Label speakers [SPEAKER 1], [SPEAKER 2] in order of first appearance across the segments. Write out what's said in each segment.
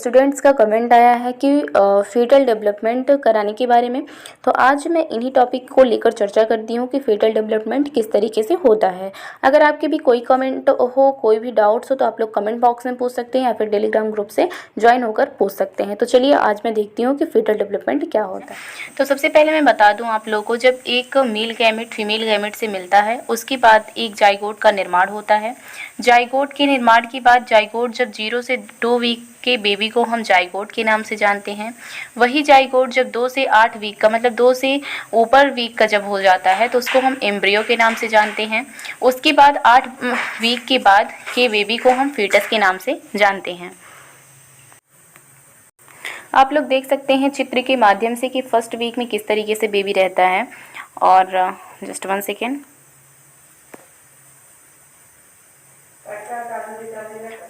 [SPEAKER 1] Students का comment आया है कि फीटल डेवलपमेंट कराने के बारे में। तो आज मैं इन्हीं टॉपिक को लेकर चर्चा करती हूँ कि फीटल डेवलपमेंट किस तरीके से होता है। अगर आपके भी कोई कमेंट हो, कोई भी डाउट्स हो, तो आप लोग कमेंट बॉक्स में पूछ सकते हैं या फिर टेलीग्राम ग्रुप से ज्वाइन होकर पूछ सकते हैं। तो चलिए आज मैं देखती हूँ कि फीटल डेवलपमेंट क्या होता है। तो सबसे पहले मैं बता दूँ आप लोगों को, जब एक मेल गैमेट फीमेल गैमेट से मिलता है उसके बाद एक जाइगोट का निर्माण होता है। जाइगोट के निर्माण के बाद जाइगोट जब 0 से 2 वीक के बेबी को हम जाइगोट के नाम से जानते हैं। वही जाइगोट जब 2 से 8 वीक का, मतलब 2 से ऊपर वीक का जब हो जाता है तो उसको हम एम्ब्रियो के नाम से जानते हैं। उसके बाद 8 वीक के बाद के बेबी को हम फीटस के नाम से जानते हैं। आप लोग देख सकते हैं चित्र के माध्यम से कि फर्स्ट वीक में किस तरीके से बेबी रहता है। और जस्ट 1 सेकेंड।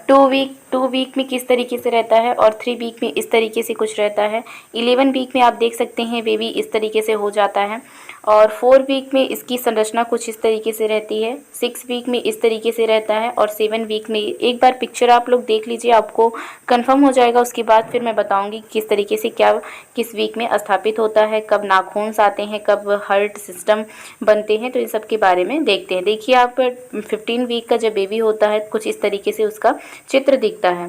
[SPEAKER 1] 2 वीक में किस तरीके से रहता है और 3 वीक में इस तरीके से कुछ रहता है। 11 वीक में आप देख सकते हैं बेबी इस तरीके से हो जाता है। और 4 वीक में इसकी संरचना कुछ इस तरीके से रहती है। 6 वीक में इस तरीके से रहता है और 7 वीक में। एक बार पिक्चर आप लोग देख लीजिए, आपको कंफर्म हो जाएगा। उसके बाद फिर मैं बताऊंगी किस तरीके से क्या किस वीक में स्थापित होता है, कब नाखून आते हैं, कब हार्ट सिस्टम बनते हैं। तो इन सब के बारे में देखते हैं। देखिए आप 15 वीक का जब बेबी होता है कुछ इस तरीके से उसका चित्र दिखता है।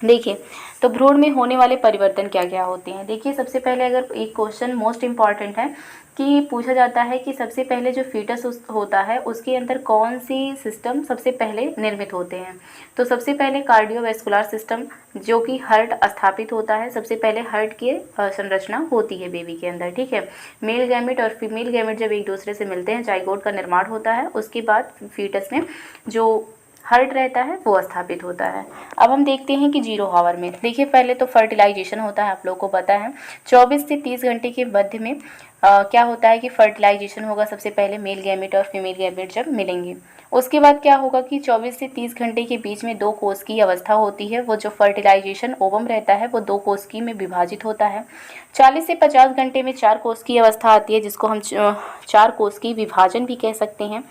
[SPEAKER 1] देखिए तो भ्रूण में होने वाले परिवर्तन क्या क्या होते हैं। देखिए सबसे पहले अगर एक क्वेश्चन मोस्ट इम्पॉर्टेंट है कि पूछा जाता है कि सबसे पहले जो फीटस होता है उसके अंदर कौन सी सिस्टम सबसे पहले निर्मित होते हैं। तो सबसे पहले कार्डियोवैस्कुलर सिस्टम, जो कि हार्ट स्थापित होता है। सबसे पहले हार्ट की संरचना होती है बेबी के अंदर, ठीक है। मेल गैमेट और फीमेल गैमेट जब एक दूसरे से मिलते हैं जाइगोट का निर्माण होता है। उसके बाद फीटस में जो हार्ट रहता है वो स्थापित होता है। अब हम देखते हैं कि 0 आवर में। देखिए पहले तो फर्टिलाइजेशन होता है, आप लोगों को पता है 24 से 30 घंटे के मध्य में क्या होता है कि फर्टिलाइजेशन होगा। सबसे पहले मेल गैमेट और फीमेल गैमेट जब मिलेंगे उसके बाद क्या होगा कि 24 से 30 घंटे के बीच में 2 कोष की अवस्था होती है। वो जो फर्टिलाइजेशन ओवम रहता है वो 2 कोष की में विभाजित होता है। 40 से 50 घंटे में 4 कोष की अवस्था आती है, जिसको हम 4 कोष की विभाजन भी कह सकते हैं।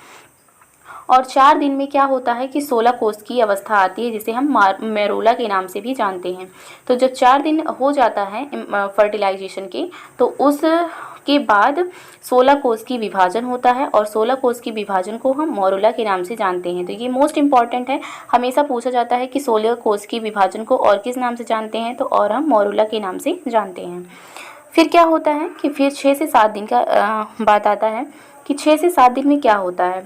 [SPEAKER 1] और 4 दिन में क्या होता है कि 16 कोष की अवस्था आती है, जिसे हम मेरुला के नाम से भी जानते हैं। तो जब 4 दिन हो जाता है फर्टिलाइजेशन के, तो उस के बाद 16 कोष की विभाजन होता है और 16 कोष की विभाजन को हम मोरुला के नाम से जानते हैं। तो ये मोस्ट इम्पॉर्टेंट है, हमेशा पूछा जाता है कि 16 कोष की विभाजन को और किस नाम से जानते हैं, तो और हम मोरुला के नाम से जानते हैं। फिर क्या होता है कि फिर 6 से 7 दिन का बात आता है कि 6 से 7 दिन में क्या होता है।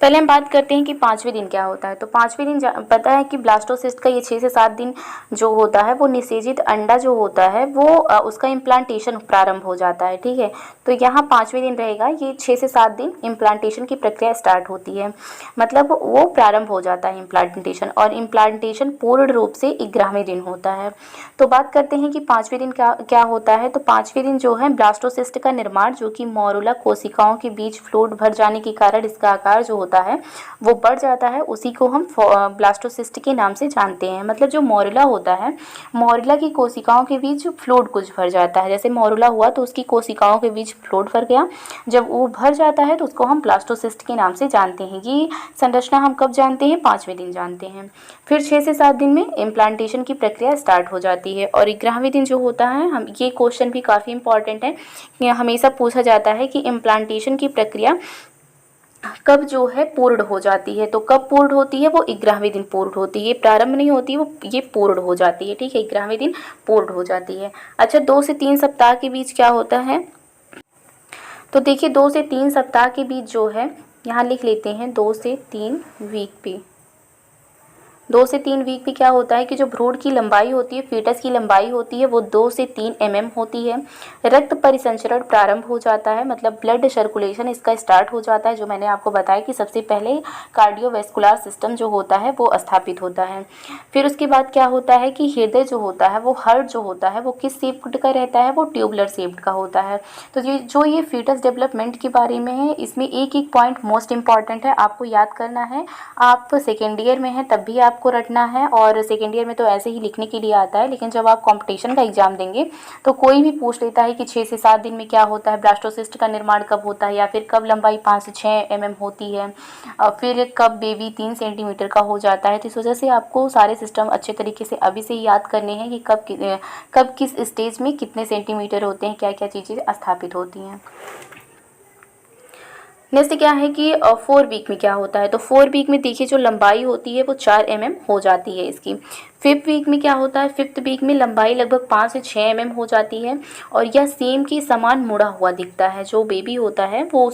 [SPEAKER 1] पहले हम बात करते हैं कि 5वें दिन क्या होता है। तो 5वें दिन पता है कि ब्लास्टोसिस्ट का ये 6 से 7 दिन जो होता है वो निषेचित अंडा जो होता है वो उसका इम्प्लांटेशन प्रारंभ हो जाता है, ठीक है। तो यहाँ 5वें दिन रहेगा, ये 6 से 7 दिन इम्प्लांटेशन की प्रक्रिया स्टार्ट होती है, मतलब वो प्रारंभ हो जाता है इम्प्लांटेशन। और इम्प्लांटेशन पूर्ण रूप से 11वें दिन होता है। तो बात करते हैं कि 5वें दिन क्या होता है। तो 5वें दिन जो है ब्लास्टोसिस्ट का निर्माण, जो कि मोरुला कोशिकाओं के बीच फ्लूइड भर जाने के कारण इसका आकार जो होता है वो बढ़ जाता है, उसी को हम ब्लास्टोसिस्ट के नाम से जानते हैं। मतलब जो मोरुला होता है, मोरुला की कोशिकाओं के बीच फ्लूइड कुछ भर जाता है। जैसे मोरुला हुआ तो उसकी कोशिकाओं के बीच फ्लूइड भर गया, जब वो भर जाता है तो उसको हम ब्लास्टोसिस्ट के नाम से जानते हैं। ये संरचना हम कब जानते हैं, 5वें दिन जानते हैं। फिर 6 से 7 दिन में इम्प्लांटेशन की प्रक्रिया स्टार्ट हो जाती है। और 11वें दिन जो होता है, हम ये क्वेश्चन भी काफ़ी इंपॉर्टेंट है, हमेशा पूछा जाता है कि इम्प्लांटेशन की प्रक्रिया कब जो है पूर्ण हो जाती है। तो कब पूर्ण होती है, वो 11वें दिन पूर्ण होती है। ये प्रारंभ नहीं होती, वो ये पूर्ण हो जाती है, ठीक है। 11वें दिन पूर्ण हो जाती है। अच्छा, 2 से 3 सप्ताह के बीच क्या होता है। तो देखिए 2 से 3 सप्ताह के बीच जो है, यहाँ लिख लेते हैं 2 से 3 वीक पे। 2 से 3 वीक में क्या होता है कि जो भ्रूण की लंबाई होती है, फीटस की लंबाई होती है, वो 2 से 3 mm होती है। रक्त परिसंचरण प्रारंभ हो जाता है, मतलब ब्लड सर्कुलेशन इसका स्टार्ट हो जाता है। जो मैंने आपको बताया कि सबसे पहले कार्डियोवैस्कुलर सिस्टम जो होता है वो स्थापित होता है। फिर उसके बाद क्या होता है कि हृदय जो होता है, वो हार्ट जो होता है वो किस शेप्ड का रहता है, वो ट्यूबुलर शेप्ड का होता है। तो ये फीटस डेवलपमेंट के बारे में है, इसमें एक एक पॉइंट मोस्ट इंपॉर्टेंट है, आपको याद करना है। आप सेकेंड ईयर में हैं तब भी आप आपको रटना है और सेकेंड ईयर में तो ऐसे ही लिखने के लिए आता है, लेकिन जब आप कॉम्पिटिशन का एग्जाम देंगे तो कोई भी पूछ लेता है कि 6 से 7 दिन में क्या होता है, ब्लास्टोसिस्ट का निर्माण कब होता है, या फिर कब लंबाई 5 से 6 mm होती है, फिर कब बेबी 3 सेंटीमीटर का हो जाता है। तो इस वजह से आपको सारे सिस्टम अच्छे तरीके से अभी से ही याद करने हैं कि कब किस स्टेज में कितने सेंटीमीटर होते हैं, क्या क्या चीज़ें स्थापित होती हैं। नेक्स्ट क्या है कि 4 वीक में क्या होता है। तो 4 वीक में देखिए जो लंबाई होती है वो 4 mm हो जाती है इसकी। 5th वीक में क्या होता है, 5th वीक में लंबाई लगभग 5 से 6 mm हो जाती है और यह सेम के समान मुड़ा हुआ दिखता है। जो बेबी होता है वो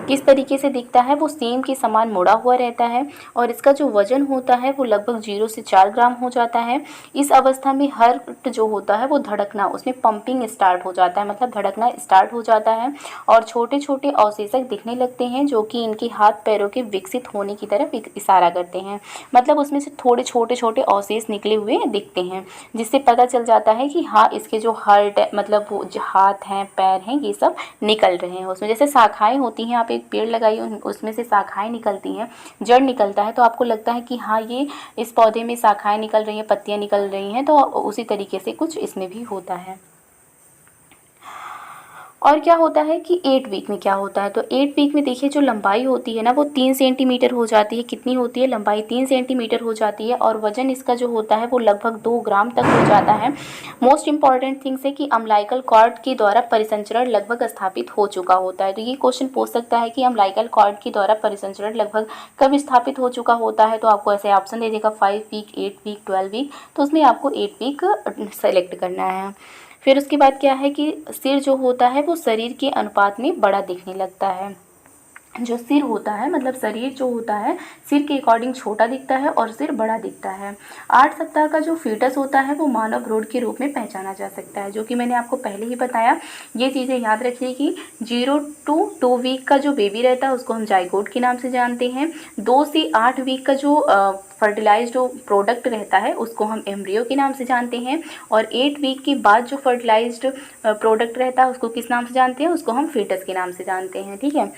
[SPEAKER 1] किस तरीके से दिखता है, वो सेम के समान मुड़ा हुआ रहता है और इसका जो वजन होता है वो लगभग 0 से 4 ग्राम हो जाता है। इस अवस्था में हार्ट जो होता है वो धड़कना, उसमें पंपिंग स्टार्ट हो जाता है, मतलब धड़कना स्टार्ट हो जाता है और छोटे छोटे अवशेषक दिखने लगते हैं जो कि इनके हाथ पैरों के विकसित होने की तरफ इशारा करते हैं। मतलब उसमें से थोड़े छोटे छोटे अवशेष निकले हुए दिखते हैं, जिससे पता चल जाता है कि हाँ इसके जो हार्ट मतलब वो जो हाथ हैं पैर हैं ये सब निकल रहे हैं उसमें। जैसे शाखाएं होती हैं, आप एक पेड़ लगाइए उसमें से शाखाएं निकलती हैं, जड़ निकलता है, तो आपको लगता है कि हाँ ये इस पौधे में शाखाएं निकल रही हैं, पत्तियां निकल रही हैं, तो उसी तरीके से कुछ इसमें भी होता है। और क्या होता है कि 8 वीक में क्या होता है। तो 8 वीक में देखिए जो लंबाई होती है ना वो 3 सेंटीमीटर हो जाती है। कितनी होती है लंबाई, 3 सेंटीमीटर हो जाती है और वजन इसका जो होता है वो लगभग 2 ग्राम तक हो जाता है। मोस्ट इंपॉर्टेंट थिंग्स है कि अम्लाइकल कॉर्ड के द्वारा परिसंचरण लगभग स्थापित हो चुका होता है। तो ये क्वेश्चन पूछ सकता है कि अम्लाइकल कॉर्ड के द्वारा परिसंचरण लगभग कब स्थापित हो चुका होता है। तो आपको ऐसे ऑप्शन दे देगा 5 वीक, 8 वीक, 12 वीक, तो उसमें आपको 8 वीक सेलेक्ट करना है। फिर उसके बाद क्या है कि सिर जो होता है वो शरीर के अनुपात में बड़ा दिखने लगता है। जो सिर होता है मतलब शरीर जो होता है सिर के अकॉर्डिंग छोटा दिखता है और सिर बड़ा दिखता है। 8 सप्ताह का जो फीटस होता है वो मानव भ्रूण के रूप में पहचाना जा सकता है, जो कि मैंने आपको पहले ही बताया। ये चीज़ें याद रखिए कि 0 to 2 वीक का जो बेबी रहता है उसको हम जाइगोट के नाम से जानते हैं। 2 से 8 वीक का जो फर्टिलाइज्ड जो प्रोडक्ट रहता है उसको हम एम्ब्रियो के नाम से जानते हैं और 8 वीक के बाद जो फर्टिलाइज्ड प्रोडक्ट रहता है उसको किस नाम से जानते हैं, उसको हम फीटस के नाम से जानते हैं। ठीक है,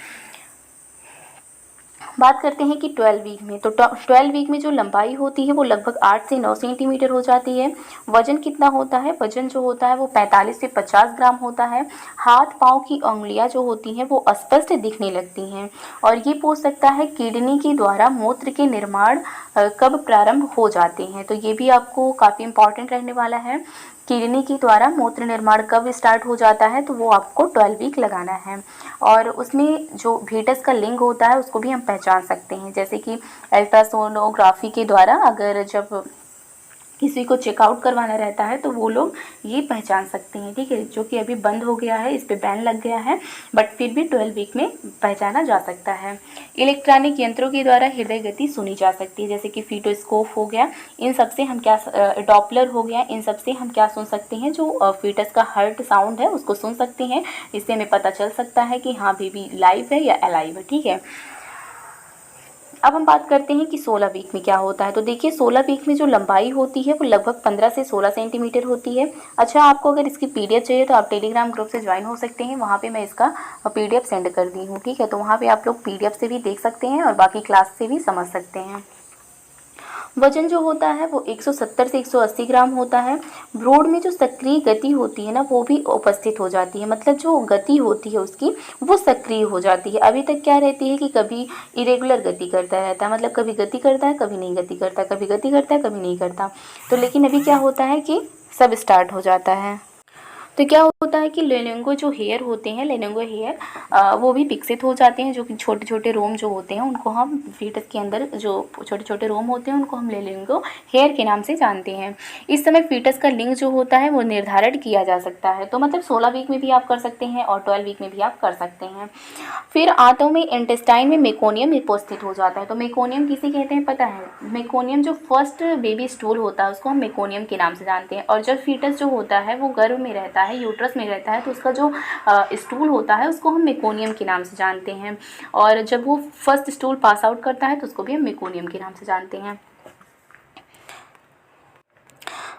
[SPEAKER 1] बात करते हैं कि 12 वीक में। तो 12 वीक में जो लंबाई होती है वो लगभग 8 से 9 सेंटीमीटर हो जाती है। वजन कितना होता है, वजन जो होता है वो 45 से 50 ग्राम होता है। हाथ पाँव की उंगलियां जो होती हैं वो स्पष्ट दिखने लगती हैं और ये पूछ सकता है किडनी के द्वारा मूत्र के निर्माण कब प्रारंभ हो जाते हैं। तो ये भी आपको काफ़ी इंपॉर्टेंट रहने वाला है। किडनी के द्वारा मूत्र निर्माण कब स्टार्ट हो जाता है, तो वो आपको 12 वीक लगाना है। और उसमें जो फीटस का लिंग होता है उसको भी हम पहचान सकते हैं, जैसे कि अल्ट्रासोनोग्राफी के द्वारा अगर जब किसी को चेकआउट करवाना रहता है तो वो लोग ये पहचान सकते हैं। ठीक है, जो कि अभी बंद हो गया है, इस पे बैन लग गया है, बट फिर भी 12 वीक में पहचाना जा सकता है। इलेक्ट्रॉनिक यंत्रों के द्वारा हृदय गति सुनी जा सकती है, जैसे कि फीटोस्कोप हो गया, इन सब से हम क्या डॉपलर हो गया, इन सब से हम क्या सुन सकते हैं, जो फीटस का हार्ट साउंड है उसको सुन सकते हैं। इससे हमें पता चल सकता है कि हाँ बेबी लाइव है या अलाइव है। ठीक है, अब हम बात करते हैं कि 16 वीक में क्या होता है। तो देखिए 16 वीक में जो लंबाई होती है वो लगभग 15 से 16 सेंटीमीटर होती है। अच्छा, आपको अगर इसकी पीडीएफ चाहिए तो आप टेलीग्राम ग्रुप से ज्वाइन हो सकते हैं, वहाँ पे मैं इसका पीडीएफ सेंड कर दी हूँ। ठीक है, तो वहाँ पे आप लोग पीडीएफ से भी देख सकते हैं और बाकी क्लास से भी समझ सकते हैं। वजन जो होता है वो 170 से 180 ग्राम होता है। भ्रूण में जो सक्रिय गति होती है ना वो भी उपस्थित हो जाती है, मतलब जो गति होती है उसकी वो सक्रिय हो जाती है। अभी तक क्या रहती है कि कभी इरेगुलर गति करता रहता है, मतलब कभी गति करता है कभी नहीं गति करता, कभी गति करता है कभी नहीं करता। तो लेकिन अभी क्या होता है कि सब स्टार्ट हो जाता है। तो क्या होता है कि लेनेंगो जो हेयर होते हैं, लेनेंगो हेयर वो भी विकसित हो जाते हैं, जो कि छोटे छोटे रोम जो होते हैं उनको हम फीटस के अंदर जो छोटे छोटे रोम होते हैं उनको हम लेनेंगो हेयर के नाम से जानते हैं। इस समय फीटस का लिंग जो होता है वो निर्धारण किया जा सकता है। तो मतलब 16 वीक में भी आप कर सकते हैं और 12 वीक में भी आप कर सकते हैं। फिर आंतों में इंटेस्टाइन में मेकोनियम उपस्थित हो जाता है। तो मेकोनियम किसे कहते हैं पता है, मेकोनियम जो फर्स्ट बेबी स्टूल होता है उसको हम मेकोनियम के नाम से जानते हैं। और जब फीटस जो होता है वो गर्भ में रहता है, यूट्रस में रहता है, तो उसका जो स्टूल होता है उसको हम मेकोनियम के नाम से जानते हैं। और जब वो फर्स्ट स्टूल पास आउट करता है तो उसको भी हम मेकोनियम के नाम से जानते हैं।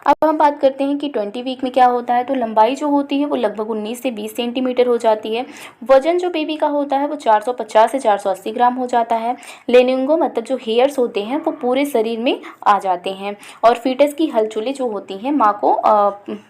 [SPEAKER 1] अब हम बात करते हैं कि 20 वीक में क्या होता है। तो लंबाई जो होती है वो लगभग 19 से 20 सेंटीमीटर हो जाती है। वजन जो बेबी का होता है वो 450 से 480 ग्राम हो जाता है। लेनिंगो मतलब जो हेयर्स होते हैं वो पूरे शरीर में आ जाते हैं और फीटस की हलचलें जो होती हैं माँ को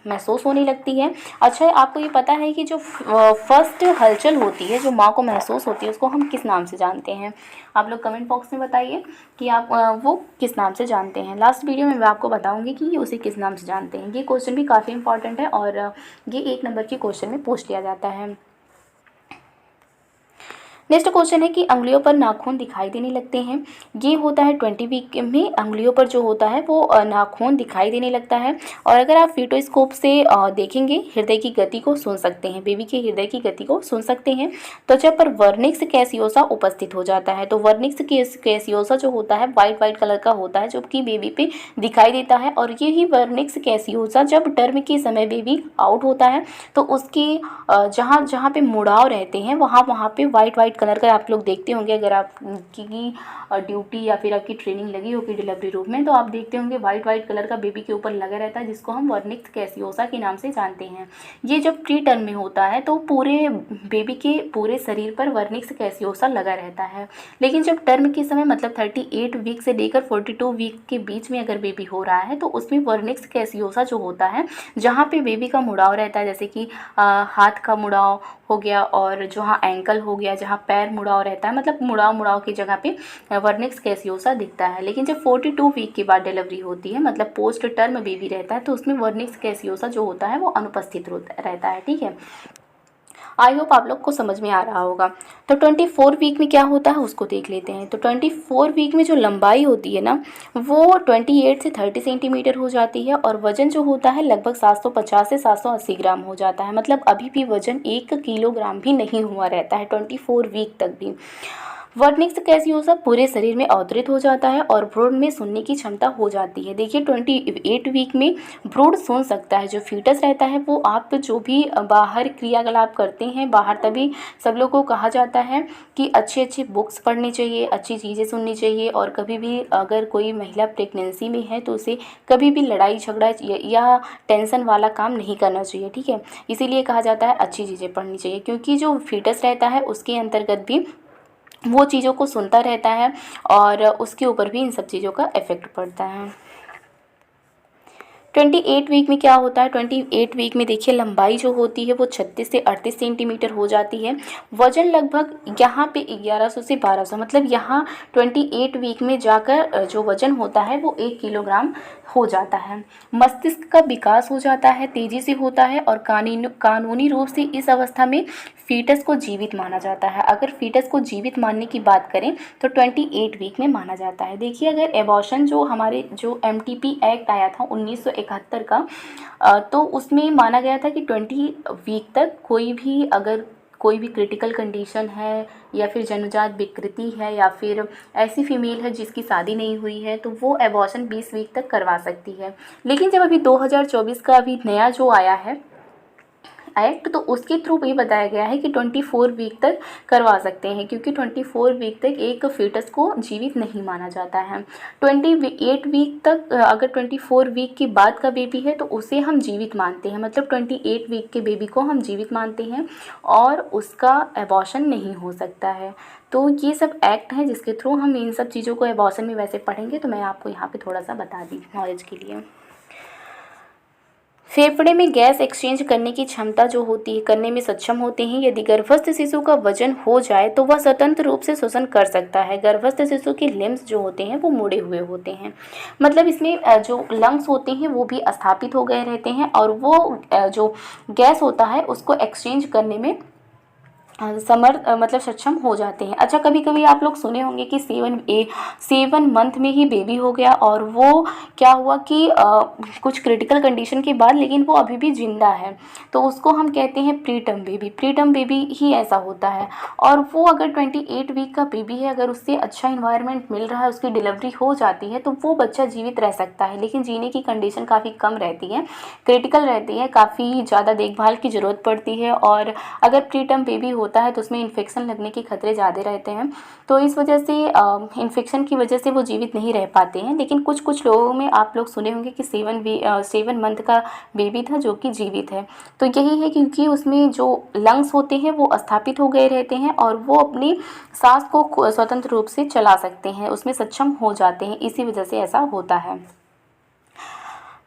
[SPEAKER 1] महसूस होने लगती है। अच्छा, आपको ये पता है कि जो फर्स्ट हलचल होती है जो माँ को महसूस होती है उसको हम किस नाम से जानते हैं? आप लोग कमेंट बॉक्स में बताइए कि आप वो किस नाम से जानते हैं। लास्ट वीडियो में मैं आपको बताऊंगी कि ये उसे किस नाम से जानते हैं। ये क्वेश्चन भी काफ़ी इंपॉर्टेंट है और ये 1 नंबर के क्वेश्चन में पूछ लिया जाता है। नेक्स्ट क्वेश्चन है कि अंगुलियों पर नाखून दिखाई देने लगते हैं। ये होता है 20 वीक में अंगुलियों पर जो होता है वो नाखून दिखाई देने लगता है। और अगर आप फीटोस्कोप से देखेंगे हृदय की गति को सुन सकते हैं, बेबी के हृदय की गति को सुन सकते हैं। त्वचा पर वर्निक्स कैसियोसा उपस्थित हो जाता है। तो वर्निक्स कैसियोसा जो होता है वाइट कलर का होता है जो कि बेबी पे दिखाई देता है। और यही वर्निक्स कैसियोसा जब टर्म के समय बेबी आउट होता है तो उसके जहाँ जहाँ पे मुड़ाव रहते हैं वहाँ पे वाइट कलर का आप लोग देखते होंगे। अगर आपकी ड्यूटी या फिर आपकी ट्रेनिंग लगी होगी डिलीवरी रूम में तो आप देखते होंगे वाइट कलर का बेबी के ऊपर लगा रहता है जिसको हम वर्निक्स कैसियोसा के नाम से जानते हैं। ये जब प्री टर्म में होता है तो पूरे बेबी के पूरे शरीर पर वर्निक्स कैसियोसा लगा रहता है। लेकिन जब टर्म के समय मतलब 38 वीक से लेकर 42 वीक के बीच में अगर बेबी हो रहा है तो उसमें वर्निक्स कैसियोसा जो होता है जहाँ पे बेबी का मुड़ाव रहता है, जैसे कि हाथ का मुड़ाव हो गया और जहाँ एंकल हो गया, जहाँ पैर मुड़ाव रहता है, मतलब मुड़ाव की जगह पे वर्निक्स कैसियोसा दिखता है। लेकिन जब 42 वीक के बाद डिलीवरी होती है मतलब पोस्ट टर्म बेबी रहता है तो उसमें वर्निक्स कैसियोसा जो होता है वो अनुपस्थित रहता है। ठीक है, आई होप आप लोग को समझ में आ रहा होगा। तो 24 वीक में क्या होता है उसको देख लेते हैं। तो 24 वीक में जो लंबाई होती है ना वो 28 से 30 सेंटीमीटर हो जाती है और वज़न जो होता है लगभग 750 से 780 ग्राम हो जाता है। मतलब अभी भी वज़न 1 किलोग्राम भी नहीं हुआ रहता है 24 वीक तक भी। वर्निक्स कैसियोसा पूरे शरीर में अवतरित हो जाता है और भ्रूण में सुनने की क्षमता हो जाती है। देखिए 28 वीक में भ्रूण सुन सकता है। जो फीटस रहता है वो आप जो भी बाहर क्रियाकलाप करते हैं बाहर, तभी सब लोग को कहा जाता है कि अच्छी बुक्स पढ़नी चाहिए, अच्छी चीज़ें सुननी चाहिए और कभी भी अगर कोई महिला प्रेगनेंसी में है तो उसे कभी भी लड़ाई झगड़ा या टेंशन वाला काम नहीं करना चाहिए। ठीक है, इसीलिए कहा जाता है अच्छी चीज़ें पढ़नी चाहिए क्योंकि जो फीटस रहता है उसके अंतर्गत भी वो चीज़ों को सुनता रहता है और उसके ऊपर भी इन सब चीज़ों का इफ़ेक्ट पड़ता है। 28 वीक में क्या होता है? 28 वीक में देखिए लंबाई जो होती है वो 36 से 38 सेंटीमीटर हो जाती है। वज़न लगभग यहाँ पे 1100 से 1200, मतलब यहाँ 28 वीक में जाकर जो वज़न होता है वो 1 किलोग्राम हो जाता है। मस्तिष्क का विकास हो जाता है, तेज़ी से होता है और कानूनी रूप से इस अवस्था में फीटस को जीवित माना जाता है। अगर फीटस को जीवित मानने की बात करें तो 28 वीक में माना जाता है। देखिए अगर एबॉर्शन जो हमारे जो MTP एक्ट आया था 1971 का तो उसमें माना गया था कि 20 वीक तक कोई भी क्रिटिकल कंडीशन है या फिर जन्मजात विकृति है या फिर ऐसी फीमेल है जिसकी शादी नहीं हुई है तो वो एबॉर्शन 20 वीक तक करवा सकती है। लेकिन जब अभी 2024 का अभी नया जो आया है एक्ट तो उसके थ्रू ये बताया गया है कि 24 वीक तक करवा सकते हैं क्योंकि 24 वीक तक एक फीटस को जीवित नहीं माना जाता है। 28 वीक तक अगर 24 वीक के बाद का बेबी है तो उसे हम जीवित मानते हैं, मतलब 28 वीक के बेबी को हम जीवित मानते हैं और उसका एबॉर्शन नहीं हो सकता है। तो ये सब एक्ट हैं जिसके थ्रू हम इन सब चीज़ों को एबॉर्शन में वैसे पढ़ेंगे तो मैं आपको यहाँ पे थोड़ा सा बता दी नॉलेज के लिए। फेफड़े में गैस एक्सचेंज करने की क्षमता जो होती है करने में सक्षम होते हैं। यदि गर्भस्थ शिशु का वजन हो जाए तो वह स्वतंत्र रूप से श्वसन कर सकता है। गर्भस्थ शिशु के लिम्स जो होते हैं वो मुड़े हुए होते हैं, मतलब इसमें जो लंग्स होते हैं वो भी स्थापित हो गए रहते हैं और वो जो गैस होता है उसको एक्सचेंज करने में मतलब सक्षम हो जाते हैं। अच्छा, कभी कभी आप लोग सुने होंगे कि 7 मंथ में ही बेबी हो गया और वो क्या हुआ कि कुछ क्रिटिकल कंडीशन के बाद लेकिन वो अभी भी जिंदा है तो उसको हम कहते हैं प्रीटर्म बेबी ही ऐसा होता है। और वो अगर 28 वीक का बेबी है, अगर उससे अच्छा इन्वायरमेंट मिल रहा है, उसकी डिलीवरी हो जाती है तो वो बच्चा जीवित रह सकता है, लेकिन जीने की कंडीशन काफ़ी कम रहती है, क्रिटिकल रहती है, काफ़ी ज़्यादा देखभाल की ज़रूरत पड़ती है। और अगर प्रीटर्म बेबी हो होता है तो उसमें इन्फेक्शन लगने के खतरे ज़्यादा रहते हैं, तो इस वजह से इन्फेक्शन की वजह से वो जीवित नहीं रह पाते हैं। लेकिन कुछ कुछ लोगों में आप लोग सुने होंगे कि 7 मंथ का बेबी था जो कि जीवित है। तो यही है क्योंकि उसमें जो लंग्स होते हैं वो स्थापित हो गए रहते हैं और वो अपनी सांस को स्वतंत्र रूप से चला सकते हैं, उसमें सक्षम हो जाते हैं, इसी वजह से ऐसा होता है।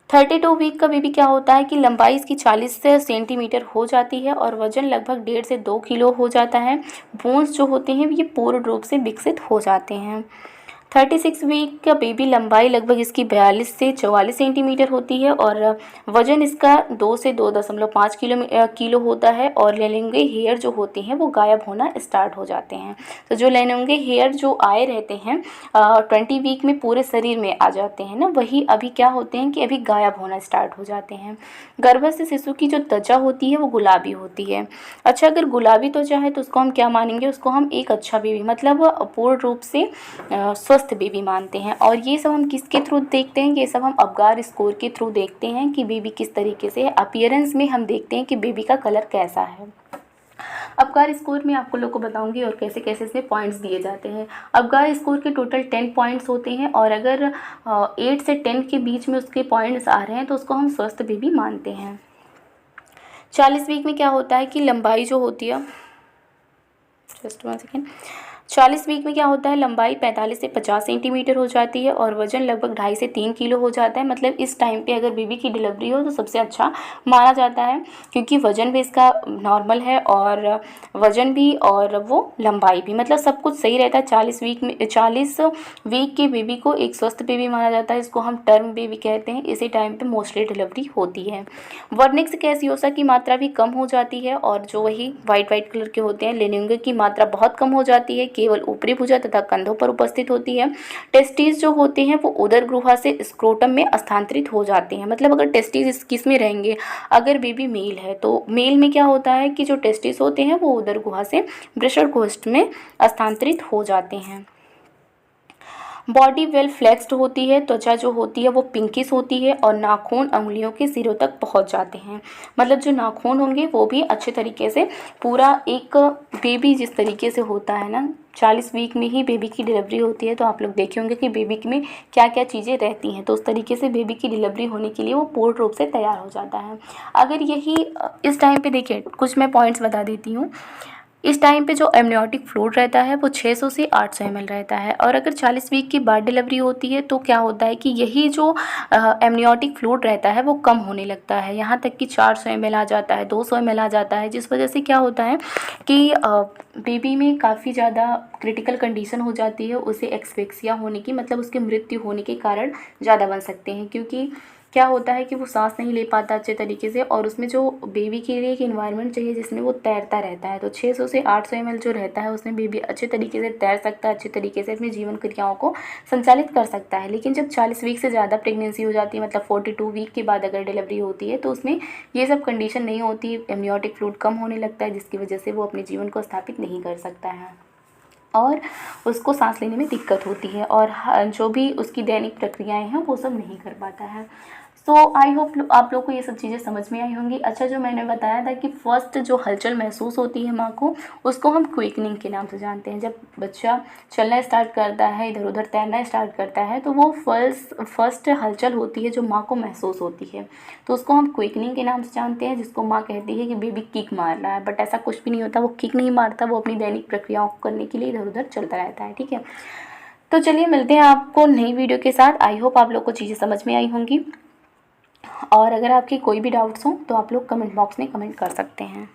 [SPEAKER 1] 32 वीक का बेबी क्या होता है कि लंबाई इसकी 40 सेंटीमीटर हो जाती है और वजन लगभग 1.5 से 2 किलो हो जाता है। बोन्स जो होते हैं ये पूर्ण रूप से विकसित हो जाते हैं। 36 वीक का बेबी लंबाई लगभग इसकी 42 से 44 सेंटीमीटर होती है और वजन इसका 2 से 2.5 किलो होता है और लेनोंगे हेयर जो होते हैं वो गायब होना स्टार्ट हो जाते हैं। तो जो लेनोंगे हेयर जो आए रहते हैं 20 वीक में पूरे शरीर में आ जाते हैं ना, वही अभी क्या होते हैं कि अभी गायब होना स्टार्ट हो जाते हैं। गर्भस्थ शिशु की जो त्वचा होती है वो गुलाबी होती है। अच्छा, अगर गुलाबी त्वचा है तो उसको हम क्या मानेंगे, उसको हम एक अच्छा बेबी मतलब पूर्ण रूप से स्वस्थ बेबी मानते हैं। और ये सब हम किसके थ्रू देखते हैं, ये सब हम अपगार स्कोर के थ्रू देखते हैं कि बेबी किस तरीके से है। अपीयरेंस में हम देखते हैं कि बेबी का कलर कैसा है। अपगार स्कोर में आपको लोग को बताऊंगी और कैसे कैसे इसमें पॉइंट्स दिए जाते हैं। अपगार स्कोर के टोटल 10 पॉइंट्स होते हैं और अगर 8 से 10 के बीच में उसके पॉइंट्स आ रहे हैं तो उसको हम स्वस्थ बेबी मानते हैं। 40 वीक में क्या होता है कि लंबाई जो होती है, जस्ट 1 सेकेंड, 40 वीक में क्या होता है लंबाई 45 से 50 सेंटीमीटर हो जाती है और वजन लगभग 2.5 से 3 किलो हो जाता है। मतलब इस टाइम पे अगर बेबी की डिलीवरी हो तो सबसे अच्छा माना जाता है क्योंकि वजन भी इसका नॉर्मल है और वजन भी और वो लंबाई भी, मतलब सब कुछ सही रहता है। 40 वीक के बेबी को एक स्वस्थ बेबी माना जाता है, इसको हम टर्म बेबी कहते हैं। इसी टाइम पर मोस्टली डिलीवरी होती है। वर्निक्स कैसियोसा की मात्रा भी कम हो जाती है और जो वही वाइट कलर के होते हैं लेनिंगे की मात्रा बहुत कम हो जाती है, केवल ऊपरी भुजा तथा कंधों पर उपस्थित होती है। टेस्टिस जो होते हैं वो उदर गुहा से स्क्रोटम में स्थानांतरित हो जाते हैं। मतलब अगर टेस्टिस किस में रहेंगे, अगर बेबी मेल है तो मेल में क्या होता है कि जो टेस्टिस होते हैं वो उदर गुहा से वृषणकोष्ठ में स्थानांतरित हो जाते हैं। बॉडी वेल फ्लेक्स्ड होती है, त्वचा जो होती है वो पिंकिश होती है और नाखून अंगुलियों के सिरों तक पहुंच जाते हैं। मतलब जो नाखून होंगे वो भी अच्छे तरीके से पूरा एक बेबी जिस तरीके से होता है ना, 40 वीक में ही बेबी की डिलीवरी होती है तो आप लोग देखे होंगे कि बेबी में क्या क्या चीज़ें रहती हैं, तो उस तरीके से बेबी की डिलीवरी होने के लिए वो पूर्ण रूप से तैयार हो जाता है। अगर यही इस टाइम पे देखिए, कुछ मैं पॉइंट्स बता देती हूँ। इस टाइम पे जो एमनियोटिक फ्लूइड रहता है वो 600 से 800 ml रहता है और अगर 40 वीक के बाद डिलीवरी होती है तो क्या होता है कि यही जो एमनियोटिक फ्लूइड रहता है वो कम होने लगता है, यहाँ तक कि 400 ml आ जाता है, 200 ml आ जाता है, जिस वजह से क्या होता है कि बेबी में काफ़ी ज़्यादा क्रिटिकल कंडीशन हो जाती है, उसे एक्सफेक्सिया होने की, मतलब उसके मृत्यु होने के कारण ज़्यादा बन सकते हैं। क्योंकि क्या होता है कि वो सांस नहीं ले पाता अच्छे तरीके से और उसमें जो बेबी के लिए एक इन्वायरमेंट चाहिए जिसमें वो तैरता रहता है। तो 600 से 800 ml जो रहता है उसमें बेबी अच्छे तरीके से तैर सकता है, अच्छे तरीके से अपनी जीवन क्रियाओं को संचालित कर सकता है। लेकिन जब 40 वीक से ज़्यादा प्रेगनेंसी हो जाती है, मतलब 42 वीक के बाद अगर डिलीवरी होती है तो उसमें ये सब कंडीशन नहीं होती, एमनियोटिक फ्लूइड कम होने लगता है जिसकी वजह से वो अपने जीवन को स्थापित नहीं कर सकता है और उसको सांस लेने में दिक्कत होती है और जो भी उसकी दैनिक प्रक्रियाएं हैं वो सब नहीं कर पाता है। सो आई होप आप लोग को ये सब चीज़ें समझ में आई होंगी। अच्छा, जो मैंने बताया था कि फर्स्ट जो हलचल महसूस होती है माँ को, उसको हम क्विकनिंग के नाम से जानते हैं। जब बच्चा चलना स्टार्ट करता है, इधर उधर तैरना स्टार्ट करता है, तो वो फर्स्ट हलचल होती है जो माँ को महसूस होती है, तो उसको हम क्विकनिंग के नाम से जानते हैं, जिसको माँ कहती है कि बेबी किक मार रहा है। बट ऐसा कुछ भी नहीं होता, वो किक नहीं मारता, वो अपनी दैनिक प्रक्रियाओं को करने के लिए इधर उधर चलता रहता है। ठीक है, तो चलिए मिलते हैं आपको नई वीडियो के साथ। आई होप आप लोग को चीज़ें समझ में आई होंगी और अगर आपकी कोई भी डाउट्स हो तो आप लोग कमेंट बॉक्स में कमेंट कर सकते हैं।